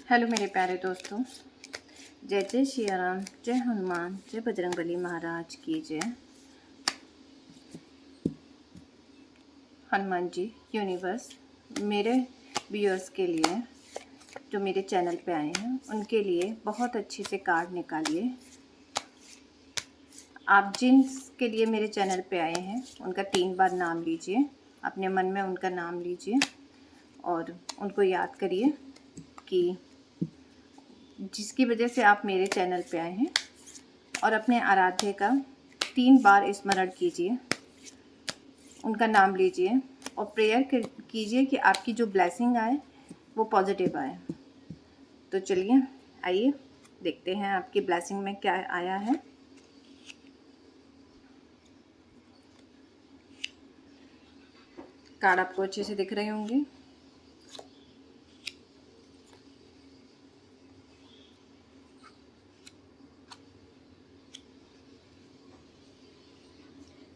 Hello मेरे प्यारे दोस्तों, जय जय श्री राम, जय हनुमान, जय बजरंगबली महाराज की जय। हनुमान जी यूनिवर्स मेरे व्यूअर्स के लिए जो मेरे चैनल पे आए हैं उनके लिए बहुत अच्छे से कार्ड निकालिए। आप जिनके लिए मेरे चैनल पे आए हैं उनका 3 बार नाम लीजिए, अपने मन में उनका नाम लीजिए और उनको याद करिए कि जिसकी वजह से आप मेरे चैनल पे आए हैं, और अपने आराध्य का 3 बार स्मरण कीजिए, उनका नाम लीजिए और प्रेयर कीजिए कि आपकी जो ब्लेसिंग आए वो पॉजिटिव आए। तो चलिए आइए देखते हैं आपकी ब्लेसिंग में क्या आया है। कार्ड आपको अच्छे से दिख रहे होंगे।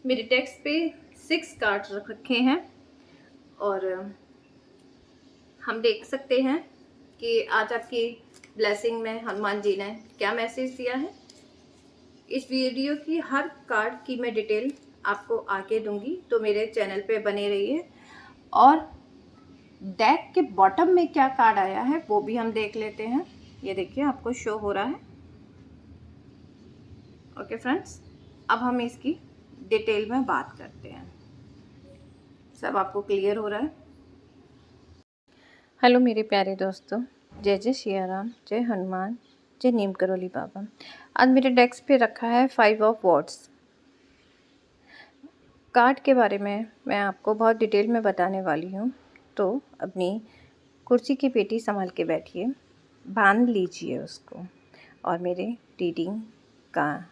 मेरे टेक्स्ट पे 6 कार्ड रख रखे हैं और हम देख सकते हैं कि आज आपकी ब्लेसिंग में हनुमान जी ने क्या मैसेज दिया है। इस वीडियो की हर कार्ड की मैं डिटेल आपको आगे दूंगी, तो मेरे चैनल पे बने रहिए। और डेक के बॉटम में क्या कार्ड आया है वो भी हम देख लेते हैं। ये देखिए आपको शो हो रहा है। ओके फ्रेंड्स, अब हम इसकी डिटेल में बात करते हैं। सब आपको क्लियर हो रहा है। हेलो मेरे प्यारे दोस्तों, जय जय श्री राम, जय हनुमान, जय नीम करोली बाबा। आज मेरे डेस्क पे रखा है 5 ऑफ वॉर्ड्स। कार्ड के बारे में मैं आपको बहुत डिटेल में बताने वाली हूँ, तो अपनी कुर्सी की पेटी संभाल के बैठिए, बांध लीजिए उसको और मेरे रीडिंग का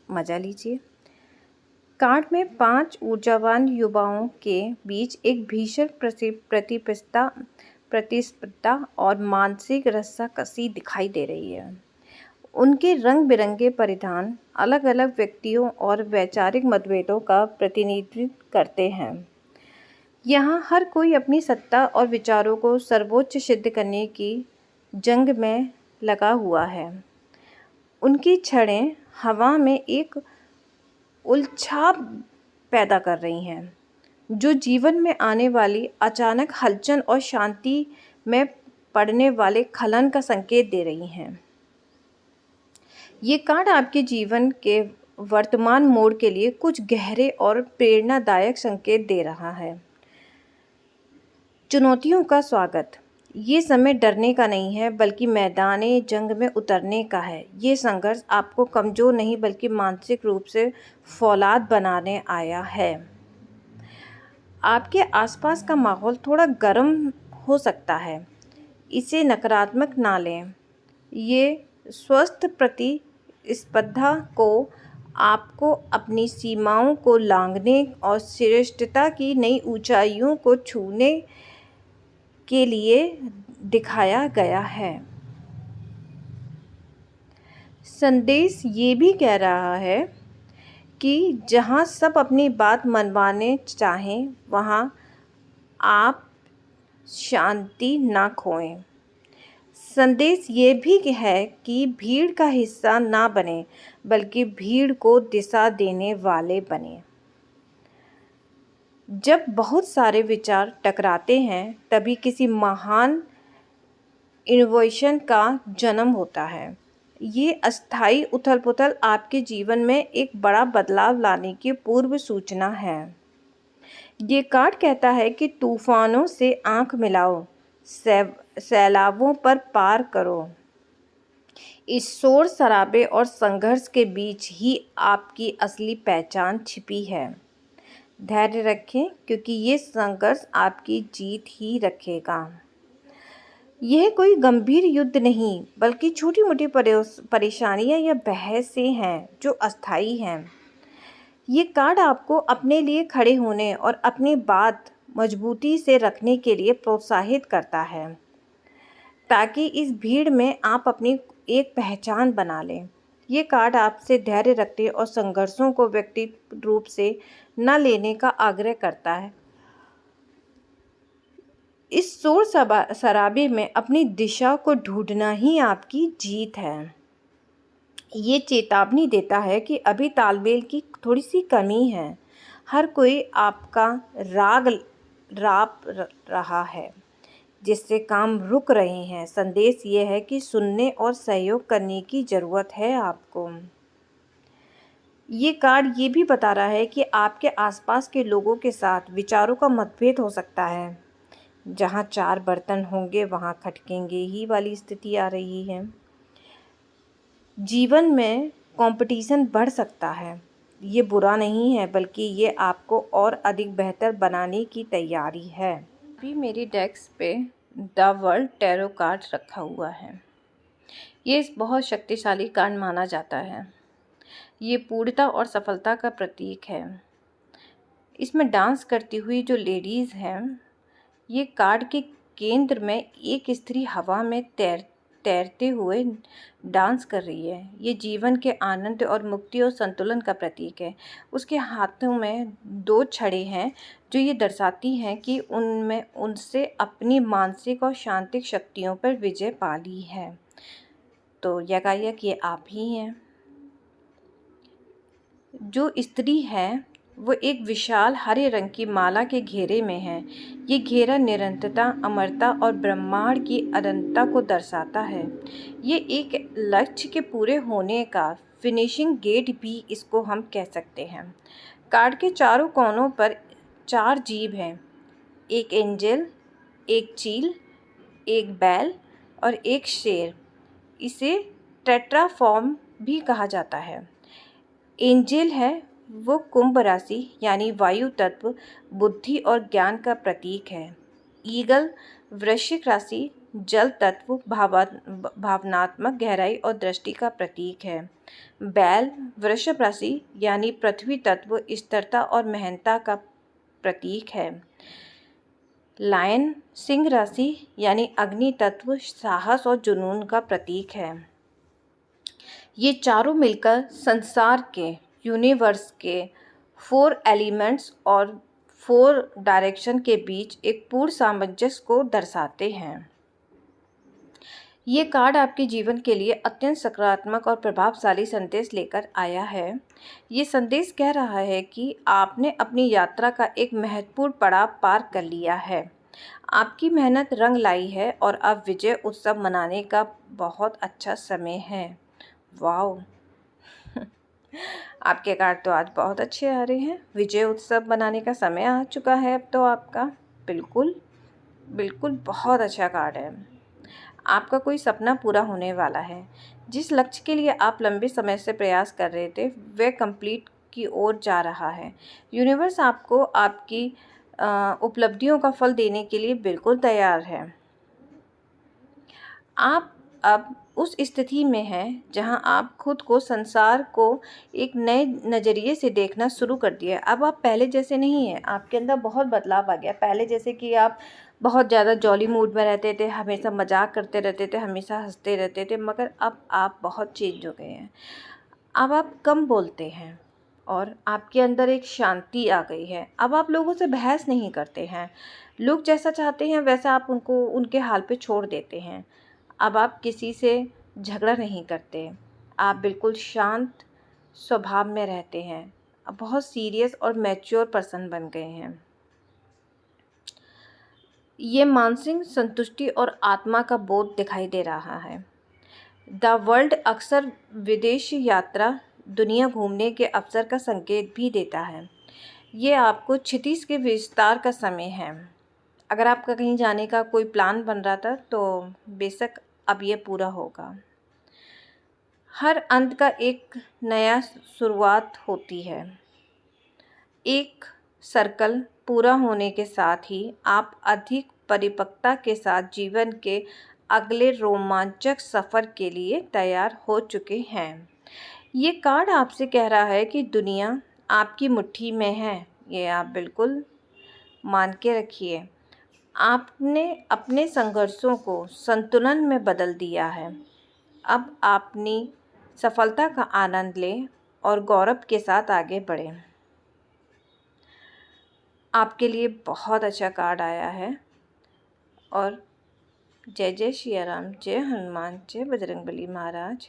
मज़ा लीजिए। कार्ड में 5 ऊर्जावान युवाओं के बीच एक भीषण प्रतिस्पर्धा और मानसिक रस्साकसी दिखाई दे रही है। उनके रंग बिरंगे परिधान अलग अलग व्यक्तियों और वैचारिक मतभेदों का प्रतिनिधित्व करते हैं। यहाँ हर कोई अपनी सत्ता और विचारों को सर्वोच्च सिद्ध करने की जंग में लगा हुआ है। उनकी छड़ें हवा में एक उलझाव पैदा कर रही हैं, जो जीवन में आने वाली अचानक हलचल और शांति में पड़ने वाले खलन का संकेत दे रही हैं। ये कार्ड आपके जीवन के वर्तमान मोड़ के लिए कुछ गहरे और प्रेरणादायक संकेत दे रहा है। चुनौतियों का स्वागत। ये समय डरने का नहीं है, बल्कि मैदाने जंग में उतरने का है। ये संघर्ष आपको कमज़ोर नहीं बल्कि मानसिक रूप से फौलाद बनाने आया है। आपके आसपास का माहौल थोड़ा गर्म हो सकता है, इसे नकारात्मक ना लें। ये स्वस्थ प्रतिस्पर्धा को आपको अपनी सीमाओं को लांघने और श्रेष्ठता की नई ऊंचाइयों को छूने के लिए दिखाया गया है। संदेश ये भी कह रहा है कि जहाँ सब अपनी बात मनवाने चाहें, वहाँ आप शांति ना खोएं। संदेश ये भी है कि भीड़ का हिस्सा ना बने, बल्कि भीड़ को दिशा देने वाले बने। जब बहुत सारे विचार टकराते हैं, तभी किसी महान इनोवेशन का जन्म होता है। ये अस्थायी उथल-पुथल आपके जीवन में एक बड़ा बदलाव लाने की पूर्व सूचना है। ये कार्ड कहता है कि तूफानों से आंख मिलाओ, सैलाबों पर पार करो। इस शोर शराबे और संघर्ष के बीच ही आपकी असली पहचान छिपी है। धैर्य रखें, क्योंकि ये संघर्ष आपकी जीत ही रखेगा। यह कोई गंभीर युद्ध नहीं, बल्कि छोटी मोटी परेशानियां या बहसें हैं जो अस्थायी हैं। ये कार्ड आपको अपने लिए खड़े होने और अपनी बात मजबूती से रखने के लिए प्रोत्साहित करता है, ताकि इस भीड़ में आप अपनी एक पहचान बना लें। ये कार्ड आपसे धैर्य रखने और संघर्षों को व्यक्तिगत रूप से न लेने का आग्रह करता है। इस शोर शराबे में अपनी दिशा को ढूंढना ही आपकी जीत है। ये चेतावनी देता है कि अभी तालमेल की थोड़ी सी कमी है। हर कोई आपका राग राप रहा है, जिससे काम रुक रहे हैं। संदेश ये है कि सुनने और सहयोग करने की ज़रूरत है आपको। ये कार्ड ये भी बता रहा है कि आपके आसपास के लोगों के साथ विचारों का मतभेद हो सकता है। जहाँ 4 बर्तन होंगे वहाँ खटकेंगे ही वाली स्थिति आ रही है। जीवन में कंपटीशन बढ़ सकता है। ये बुरा नहीं है, बल्कि ये आपको और अधिक बेहतर बनाने की तैयारी है। अभी मेरी डेस्क पे द वर्ल्ड टैरो कार्ड रखा हुआ है। ये बहुत शक्तिशाली कार्ड माना जाता है। ये पूर्णता और सफलता का प्रतीक है। इसमें डांस करती हुई जो लेडीज़ हैं, ये कार्ड के केंद्र में एक स्त्री हवा में तैरते हुए डांस कर रही है। ये जीवन के आनंद और मुक्ति और संतुलन का प्रतीक है। उसके हाथों में 2 छड़ें हैं, जो ये दर्शाती हैं कि उनसे अपनी मानसिक और शांतिक शक्तियों पर विजय पा ली है। तो यकायक ये आप ही हैं। जो स्त्री है वो एक विशाल हरे रंग की माला के घेरे में है। ये घेरा निरंतरता, अमरता और ब्रह्मांड की अनंतता को दर्शाता है। ये एक लक्ष्य के पूरे होने का फिनिशिंग गेट भी इसको हम कह सकते हैं। कार्ड के चारों कोनों पर 4 जीव हैं। एक एंजल, एक चील, एक बैल और एक शेर। इसे टेट्राफॉर्म भी कहा जाता है। एंजल है वो कुंभ राशि यानी वायु तत्व, बुद्धि और ज्ञान का प्रतीक है। ईगल वृश्चिक राशि, जल तत्व, भावनात्मक गहराई और दृष्टि का प्रतीक है। बैल वृषभ राशि यानी पृथ्वी तत्व, स्थिरता और मेहनता का प्रतीक है। लायन सिंह राशि यानी अग्नि तत्व, साहस और जुनून का प्रतीक है। ये चारों मिलकर संसार के, यूनिवर्स के 4 एलिमेंट्स और 4 डायरेक्शन के बीच एक पूर्ण सामंजस्य को दर्शाते हैं। ये कार्ड आपके जीवन के लिए अत्यंत सकारात्मक और प्रभावशाली संदेश लेकर आया है। ये संदेश कह रहा है कि आपने अपनी यात्रा का एक महत्वपूर्ण पड़ाव पार कर लिया है। आपकी मेहनत रंग लाई है और अब विजय उत्सव मनाने का बहुत अच्छा समय है। वाओ आपके कार्ड तो आज बहुत अच्छे आ रहे हैं। विजय उत्सव मनाने का समय आ चुका है अब तो आपका। बिल्कुल बिल्कुल बहुत अच्छा कार्ड है। आपका कोई सपना पूरा होने वाला है। जिस लक्ष्य के लिए आप लंबे समय से प्रयास कर रहे थे, वह कंप्लीट की ओर जा रहा है। यूनिवर्स आपको आपकी उपलब्धियों का फल देने के लिए बिल्कुल तैयार है। आप अब उस स्थिति में हैं जहां आप खुद को, संसार को एक नए नज़रिए से देखना शुरू कर दिया। अब आप पहले जैसे नहीं हैं। आपके अंदर बहुत बदलाव आ गया। पहले जैसे कि आप बहुत ज़्यादा जॉली मूड में रहते थे, हमेशा मजाक करते रहते थे, हमेशा हंसते रहते थे, मगर अब आप बहुत चेंज हो गए हैं। अब आप कम बोलते हैं और आपके अंदर एक शांति आ गई है। अब आप लोगों से बहस नहीं करते हैं। लोग जैसा चाहते हैं वैसा आप उनको उनके हाल पे छोड़ देते हैं। अब आप किसी से झगड़ा नहीं करते। आप बिल्कुल शांत स्वभाव में रहते हैं। अब बहुत सीरियस और मैच्योर पर्सन बन गए हैं। ये मानसिक संतुष्टि और आत्मा का बोध दिखाई दे रहा है। द वर्ल्ड अक्सर विदेश यात्रा, दुनिया घूमने के अवसर का संकेत भी देता है। ये आपको क्षितिज के विस्तार का समय है। अगर आपका कहीं जाने का कोई प्लान बन रहा था तो बेशक अब ये पूरा होगा। हर अंत का एक नया शुरुआत होती है। एक सर्कल पूरा होने के साथ ही आप अधिक परिपक्वता के साथ जीवन के अगले रोमांचक सफ़र के लिए तैयार हो चुके हैं। ये कार्ड आपसे कह रहा है कि दुनिया आपकी मुट्ठी में है। ये आप बिल्कुल मान के रखिए। आपने अपने संघर्षों को संतुलन में बदल दिया है। अब अपनी सफलता का आनंद लें और गौरव के साथ आगे बढ़ें। आपके लिए बहुत अच्छा कार्ड आया है। और जय जय सिया राम, जय हनुमान, जय बजरंगबली महाराज,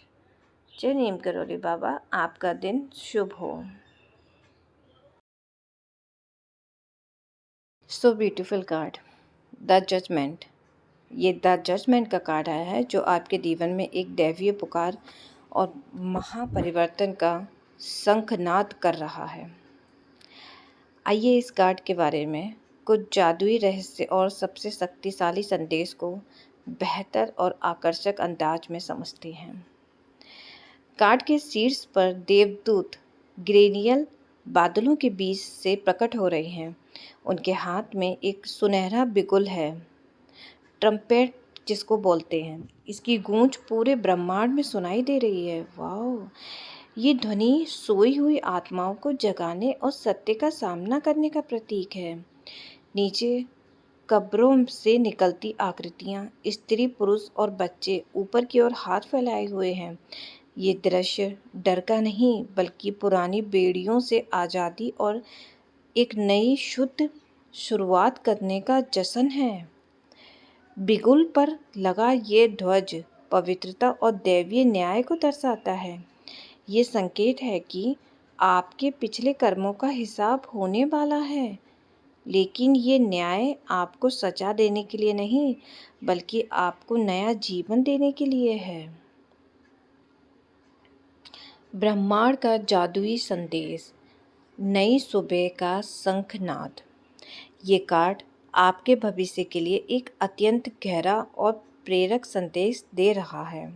जय नीम करोली बाबा। आपका दिन शुभ हो। So beautiful card, the judgment. ये द जजमेंट का कार्ड आया है जो आपके जीवन में एक दैवीय पुकार और महापरिवर्तन का शंखनाद कर रहा है। आइए इस कार्ड के बारे में कुछ जादुई रहस्य और सबसे शक्तिशाली संदेश को बेहतर और आकर्षक अंदाज में समझते हैं। कार्ड के शीर्ष पर देवदूत ग्रेनियल बादलों के बीच से प्रकट हो रहे हैं। उनके हाथ में एक सुनहरा बिगुल है, ट्रम्पेट जिसको बोलते हैं। इसकी गूंज पूरे ब्रह्मांड में सुनाई दे रही है। वाह! ये ध्वनि सोई हुई आत्माओं को जगाने और सत्य का सामना करने का प्रतीक है। नीचे कब्रों से निकलती आकृतियाँ, स्त्री, पुरुष और बच्चे ऊपर की ओर हाथ फैलाए हुए हैं। ये दृश्य डर का नहीं बल्कि पुरानी बेड़ियों से आज़ादी और एक नई शुद्ध शुरुआत करने का जश्न है। बिगुल पर लगा ये ध्वज पवित्रता और दैवीय न्याय को दर्शाता है। ये संकेत है कि आपके पिछले कर्मों का हिसाब होने वाला है, लेकिन ये न्याय आपको सजा देने के लिए नहीं बल्कि आपको नया जीवन देने के लिए है। ब्रह्मांड का जादुई संदेश, नई सुबह का शंखनाद। ये कार्ड आपके भविष्य के लिए एक अत्यंत गहरा और प्रेरक संदेश दे रहा है।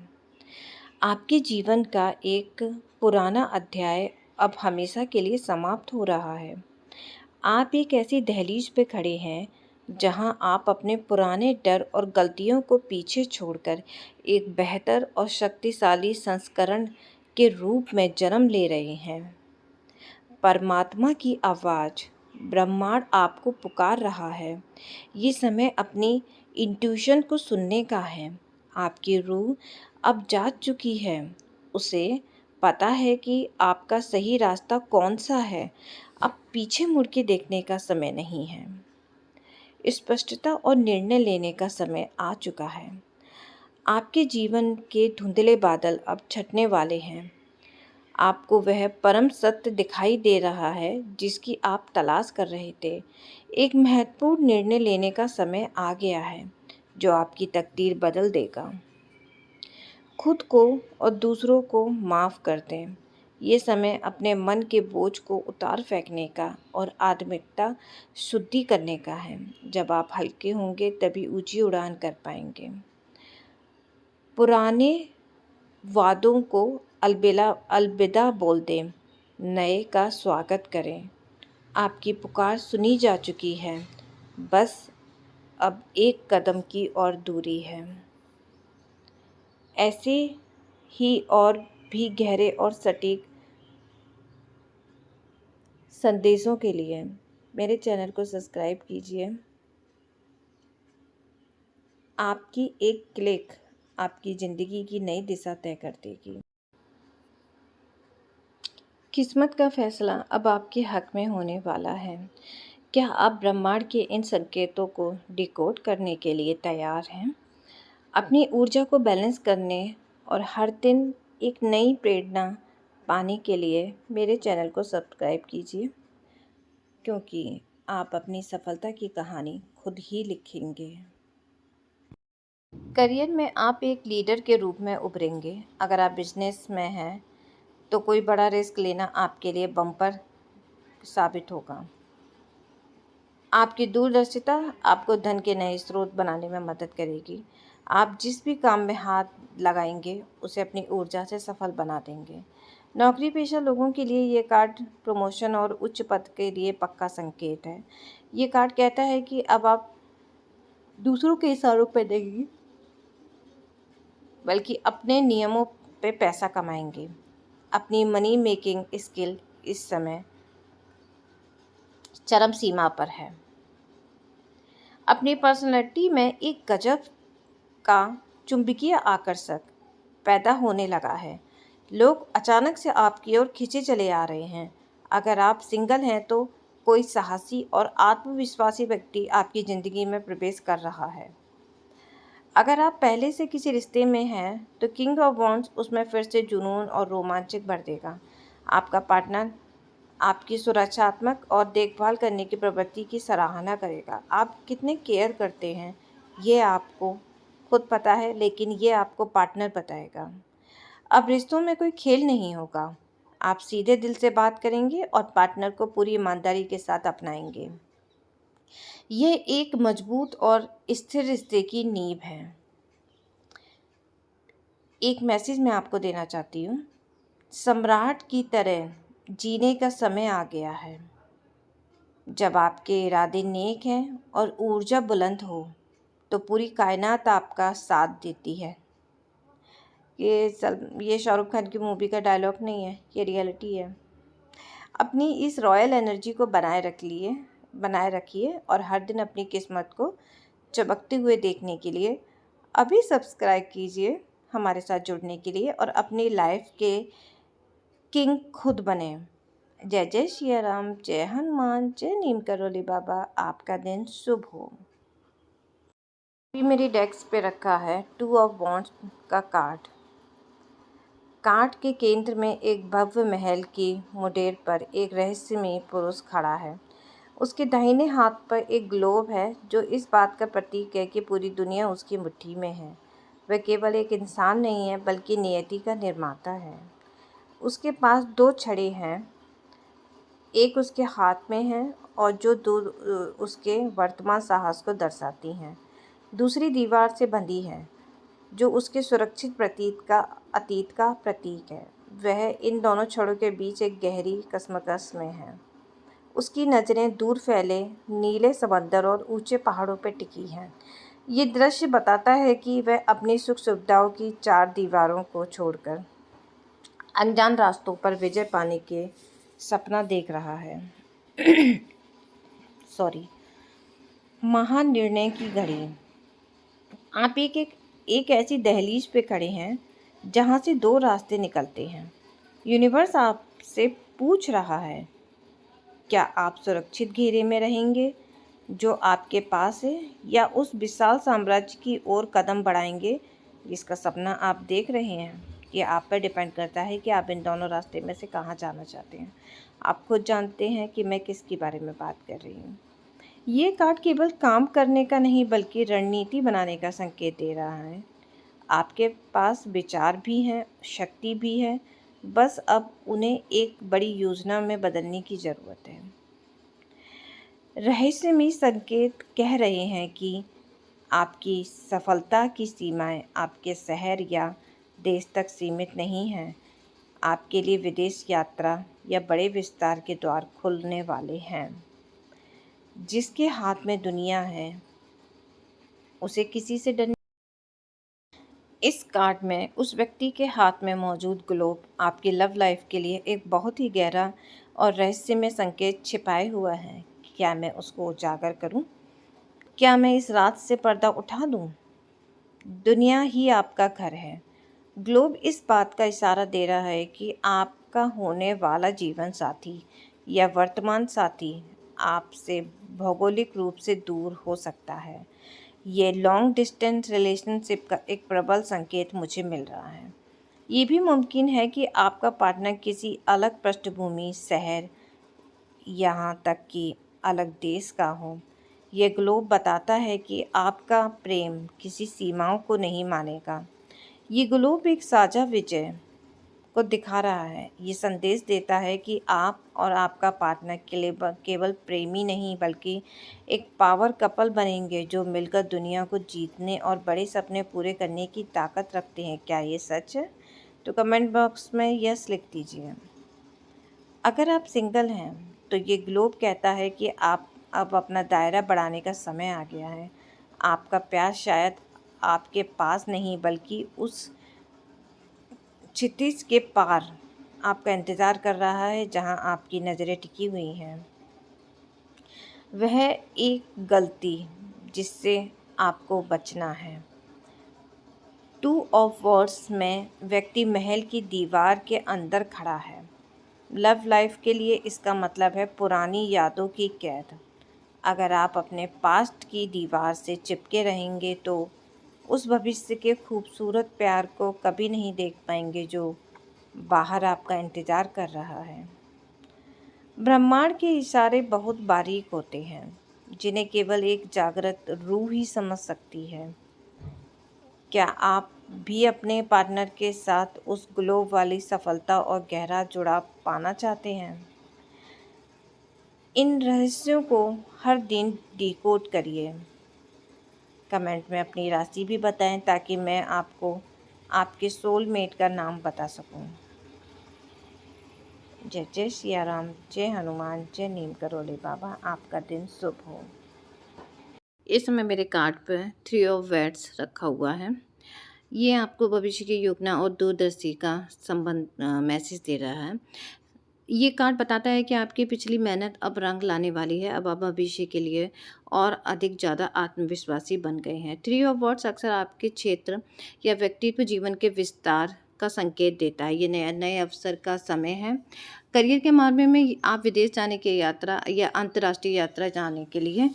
आपके जीवन का एक पुराना अध्याय अब हमेशा के लिए समाप्त हो रहा है। आप एक ऐसी दहलीज पे खड़े हैं जहां आप अपने पुराने डर और गलतियों को पीछे छोड़कर एक बेहतर और शक्तिशाली संस्करण के रूप में जन्म ले रहे हैं। परमात्मा की आवाज़, ब्रह्मांड आपको पुकार रहा है। ये समय अपनी इंट्यूशन को सुनने का है। आपकी रूह अब जाग चुकी है। उसे पता है कि आपका सही रास्ता कौन सा है। अब पीछे मुड़ के देखने का समय नहीं है। स्पष्टता और निर्णय लेने का समय आ चुका है। आपके जीवन के धुंधले बादल अब छटने वाले हैं। आपको वह परम सत्य दिखाई दे रहा है जिसकी आप तलाश कर रहे थे। एक महत्वपूर्ण निर्णय लेने का समय आ गया है जो आपकी तकदीर बदल देगा। खुद को और दूसरों को माफ़ कर दें। ये समय अपने मन के बोझ को उतार फेंकने का और आत्मिकता शुद्धि करने का है। जब आप हल्के होंगे तभी ऊंची उड़ान कर पाएंगे। पुराने वादों को अलविदा बोल दें, नए का स्वागत करें। आपकी पुकार सुनी जा चुकी है, बस अब एक कदम की और दूरी है। ऐसे ही और भी गहरे और सटीक संदेशों के लिए मेरे चैनल को सब्सक्राइब कीजिए। आपकी एक क्लिक आपकी ज़िंदगी की नई दिशा तय कर देगी। किस्मत का फैसला अब आपके हक में होने वाला है। क्या आप ब्रह्मांड के इन संकेतों को डिकोड करने के लिए तैयार हैं? अपनी ऊर्जा को बैलेंस करने और हर दिन एक नई प्रेरणा पाने के लिए मेरे चैनल को सब्सक्राइब कीजिए, क्योंकि आप अपनी सफलता की कहानी खुद ही लिखेंगे। करियर में आप एक लीडर के रूप में उभरेंगे। अगर आप बिजनेस में हैं तो कोई बड़ा रिस्क लेना आपके लिए बम्पर साबित होगा। आपकी दूरदर्शिता आपको धन के नए स्रोत बनाने में मदद करेगी। आप जिस भी काम में हाथ लगाएंगे उसे अपनी ऊर्जा से सफल बना देंगे। नौकरी पेशा लोगों के लिए ये कार्ड प्रमोशन और उच्च पद के लिए पक्का संकेत है। ये कार्ड कहता है कि अब आप दूसरों के इशारों पर नहीं बल्कि अपने नियमों पे पैसा कमाएंगे। अपनी मनी मेकिंग स्किल इस समय चरम सीमा पर है। अपनी पर्सनैलिटी में एक गजब का चुंबकीय आकर्षक पैदा होने लगा है। लोग अचानक से आपकी ओर खींचे चले आ रहे हैं। अगर आप सिंगल हैं तो कोई साहसी और आत्मविश्वासी व्यक्ति आपकी ज़िंदगी में प्रवेश कर रहा है। अगर आप पहले से किसी रिश्ते में हैं तो किंग ऑफ वॉन्ड्स उसमें फिर से जुनून और रोमांचक भर देगा। आपका पार्टनर आपकी सुरक्षात्मक और देखभाल करने की प्रवृत्ति की सराहना करेगा। आप कितने केयर करते हैं ये आपको खुद पता है, लेकिन ये आपको पार्टनर बताएगा। अब रिश्तों में कोई खेल नहीं होगा। आप सीधे दिल से बात करेंगे और पार्टनर को पूरी ईमानदारी के साथ अपनाएंगे। ये एक मजबूत और स्थिर रिश्ते की नींव है। एक मैसेज मैं आपको देना चाहती हूँ। सम्राट की तरह जीने का समय आ गया है। जब आपके इरादे नेक हैं और ऊर्जा बुलंद हो तो पूरी कायनात आपका साथ देती है। ये शाहरुख खान की मूवी का डायलॉग नहीं है, ये रियलिटी है। अपनी इस रॉयल एनर्जी को बनाए रखिए और हर दिन अपनी किस्मत को चमकते हुए देखने के लिए अभी सब्सक्राइब कीजिए हमारे साथ जुड़ने के लिए, और अपनी लाइफ के किंग खुद बने। जय जय श्री राम, जय हनुमान, जय नीम करोली बाबा। आपका दिन शुभ हो। अभी मेरी डेस्क पे रखा है 2 ऑफ वॉन्ड्स का कार्ड। कार्ड के केंद्र में एक भव्य महल की मुंडेर पर एक रहस्यमयी पुरुष खड़ा है। उसके दाहिने हाथ पर एक ग्लोब है जो इस बात का प्रतीक है कि पूरी दुनिया उसकी मुट्ठी में है। वह केवल एक इंसान नहीं है बल्कि नियति का निर्माता है। उसके पास 2 छड़ें हैं, एक उसके हाथ में है और जो दूर उसके वर्तमान साहस को दर्शाती हैं। दूसरी दीवार से बंधी है जो उसके सुरक्षित अतीत का प्रतीक है। वह इन दोनों छड़ों के बीच एक गहरी कशमकश में है। उसकी नज़रें दूर फैले नीले समंदर और ऊंचे पहाड़ों पर टिकी हैं। ये दृश्य बताता है कि वह अपनी सुख सुविधाओं की 4 दीवारों को छोड़कर अनजान रास्तों पर विजय पाने के सपना देख रहा है। महान निर्णय की घड़ी। आप एक ऐसी दहलीज पे खड़े हैं जहाँ से 2 रास्ते निकलते हैं। यूनिवर्स आपसे पूछ रहा है, क्या आप सुरक्षित घेरे में रहेंगे जो आपके पास है, या उस विशाल साम्राज्य की ओर कदम बढ़ाएंगे जिसका सपना आप देख रहे हैं। ये आप पर डिपेंड करता है कि आप इन दोनों रास्ते में से कहाँ जाना चाहते हैं। आप खुद जानते हैं कि मैं किसके बारे में बात कर रही हूँ। ये कार्ड केवल काम करने का नहीं बल्कि रणनीति बनाने का संकेत दे रहा है। आपके पास विचार भी हैं, शक्ति भी है, बस अब उन्हें एक बड़ी योजना में बदलने की ज़रूरत है। रहस्यमयी संकेत कह रहे हैं कि आपकी सफलता की सीमाएं आपके शहर या देश तक सीमित नहीं हैं। आपके लिए विदेश यात्रा या बड़े विस्तार के द्वार खुलने वाले हैं। जिसके हाथ में दुनिया है उसे किसी से डरने। इस कार्ड में उस व्यक्ति के हाथ में मौजूद ग्लोब आपकी लव लाइफ के लिए एक बहुत ही गहरा और रहस्यमय संकेत छिपाए हुआ है। क्या मैं उसको उजागर करूं? क्या मैं इस रात से पर्दा उठा दूं? दुनिया ही आपका घर है। ग्लोब इस बात का इशारा दे रहा है कि आपका होने वाला जीवन साथी या वर्तमान साथी आपसे भौगोलिक रूप से दूर हो सकता है। ये लॉन्ग डिस्टेंस रिलेशनशिप का एक प्रबल संकेत मुझे मिल रहा है। ये भी मुमकिन है कि आपका पार्टनर किसी अलग पृष्ठभूमि, शहर, यहाँ तक कि अलग देश का हो। ये ग्लोब बताता है कि आपका प्रेम किसी सीमाओं को नहीं मानेगा। ये ग्लोब एक साझा विजय को दिखा रहा है। ये संदेश देता है कि आप और आपका पार्टनर केवल प्रेमी नहीं बल्कि एक पावर कपल बनेंगे जो मिलकर दुनिया को जीतने और बड़े सपने पूरे करने की ताकत रखते हैं। क्या ये सच है? तो कमेंट बॉक्स में यस लिख दीजिए। अगर आप सिंगल हैं तो ये ग्लोब कहता है कि आप अब अपना दायरा बढ़ाने का समय आ गया है। आपका प्यार शायद आपके पास नहीं बल्कि उस क्षितिज के पार आपका इंतज़ार कर रहा है जहां आपकी नज़रें टिकी हुई हैं। वह एक गलती जिससे आपको बचना है। 2 ऑफ वॉन्ड्स में व्यक्ति महल की दीवार के अंदर खड़ा है। लव लाइफ के लिए इसका मतलब है पुरानी यादों की कैद। अगर आप अपने पास्ट की दीवार से चिपके रहेंगे तो उस भविष्य के खूबसूरत प्यार को कभी नहीं देख पाएंगे जो बाहर आपका इंतज़ार कर रहा है। ब्रह्मांड के इशारे बहुत बारीक होते हैं, जिन्हें केवल एक जागृत रूह ही समझ सकती है। क्या आप भी अपने पार्टनर के साथ उस ग्लो वाली सफलता और गहरा जुड़ाव पाना चाहते हैं? इन रहस्यों को हर दिन डिकोड करिए। कमेंट में अपनी राशि भी बताएं ताकि मैं आपको आपके सोलमेट का नाम बता सकूं। जय जय सिया राम, जय हनुमान, जय नीम करोली बाबा। आपका दिन शुभ हो। इस समय मेरे कार्ड पर 3 ऑफ वैंड्स रखा हुआ है। ये आपको भविष्य की योजना और दूरदर्शी का संबंध मैसेज दे रहा है। ये कार्ड बताता है कि आपकी पिछली मेहनत अब रंग लाने वाली है। अब आप भविष्य के लिए और अधिक ज़्यादा आत्मविश्वासी बन गए हैं। 3 ऑफ वॉन्ड्स अक्सर आपके क्षेत्र या व्यक्तित्व जीवन के विस्तार का संकेत देता है। ये नए नए अवसर का समय है। करियर के मामले में आप विदेश जाने की यात्रा या अंतर्राष्ट्रीय यात्रा जाने के लिए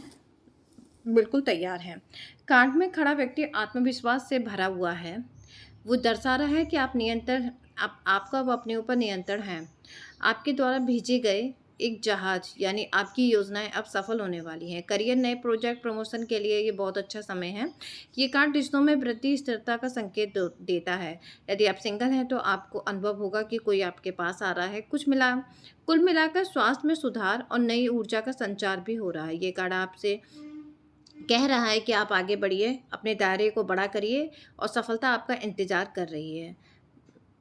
बिल्कुल तैयार हैं। कार्ड में खड़ा व्यक्ति आत्मविश्वास से भरा हुआ है। वो दर्शा रहा है कि आपका अब अपने ऊपर नियंत्रण है। आपके द्वारा भेजे गए एक जहाज यानी आपकी योजनाएं अब सफल होने वाली हैं। करियर, नए प्रोजेक्ट, प्रमोशन के लिए ये बहुत अच्छा समय है। ये कार्ड रिश्तों में वृद्धि, स्थिरता का संकेत देता है। यदि आप सिंगल हैं तो आपको अनुभव होगा कि कोई आपके पास आ रहा है। कुल मिलाकर स्वास्थ्य में सुधार और नई ऊर्जा का संचार भी हो रहा है। ये कार्ड आपसे कह रहा है कि आप आगे बढ़िए, अपने दायरे को बड़ा करिए और सफलता आपका इंतजार कर रही है।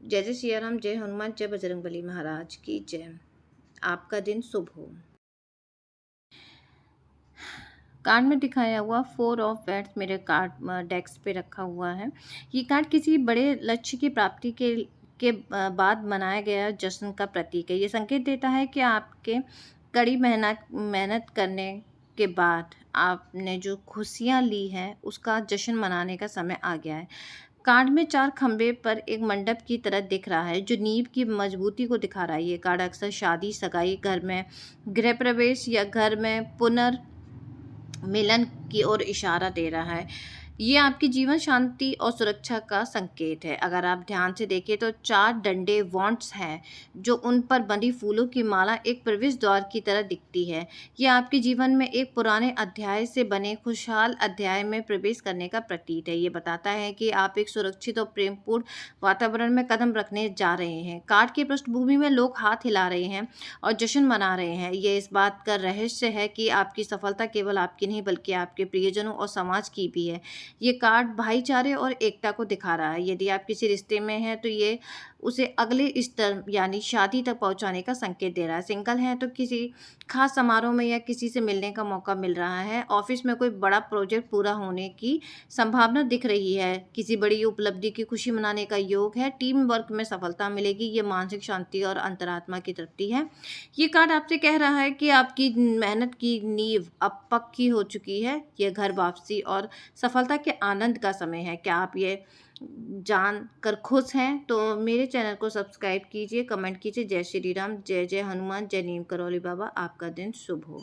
जय जय सिया राम, जय हनुमान, जय बजरंगबली महाराज की जय। आपका दिन शुभ हो। कार्ड में दिखाया हुआ 4 ऑफ वैंड्स मेरे कार्ड डेस्क पे रखा हुआ है। ये कार्ड किसी बड़े लक्ष्य की प्राप्ति के बाद मनाया गया जश्न का प्रतीक है। ये संकेत देता है कि आपके कड़ी मेहनत करने के बाद आपने जो खुशियाँ ली हैं उसका जश्न मनाने का समय आ गया है। कार्ड में 4 खंभे पर एक मंडप की तरह दिख रहा है जो नींव की मजबूती को दिखा रहा है। ये कार्ड अक्सर शादी, सगाई, घर में गृह प्रवेश या घर में पुनर्मिलन की ओर इशारा दे रहा है। ये आपकी जीवन शांति और सुरक्षा का संकेत है। अगर आप ध्यान से देखें तो 4 डंडे वॉन्ड्स हैं जो उन पर बंधी फूलों की माला एक प्रवेश द्वार की तरह दिखती है। ये आपके जीवन में एक पुराने अध्याय से बने खुशहाल अध्याय में प्रवेश करने का प्रतीक है। ये बताता है कि आप एक सुरक्षित और प्रेमपूर्ण वातावरण में कदम रखने जा रहे हैं। कार्ड की पृष्ठभूमि में लोग हाथ हिला रहे हैं और जश्न मना रहे हैं। ये इस बात का रहस्य है कि आपकी सफलता केवल आपकी नहीं बल्कि आपके प्रियजनों और समाज की भी है। ये कार्ड भाईचारे और एकता को दिखा रहा है। यदि आप किसी रिश्ते में हैं तो ये उसे अगले स्तर यानी शादी तक पहुंचाने का संकेत दे रहा है। सिंगल हैं तो किसी खास समारोह में या किसी से मिलने का मौका मिल रहा है। ऑफिस में कोई बड़ा प्रोजेक्ट पूरा होने की संभावना दिख रही है। किसी बड़ी उपलब्धि की खुशी मनाने का योग है। टीम वर्क में सफलता मिलेगी। ये मानसिक शांति और अंतरात्मा की तृप्ति है। ये कार्ड आपसे कह रहा है कि आपकी मेहनत की नींव अब पक्की हो चुकी है। ये घर वापसी और सफलता के आनंद का समय है। क्या आप ये जान कर खुश हैं? तो मेरे चैनल को सब्सक्राइब कीजिए, कमेंट कीजिए। जय श्री राम, जय जय हनुमान, जय नीम करौली बाबा। आपका दिन शुभ हो।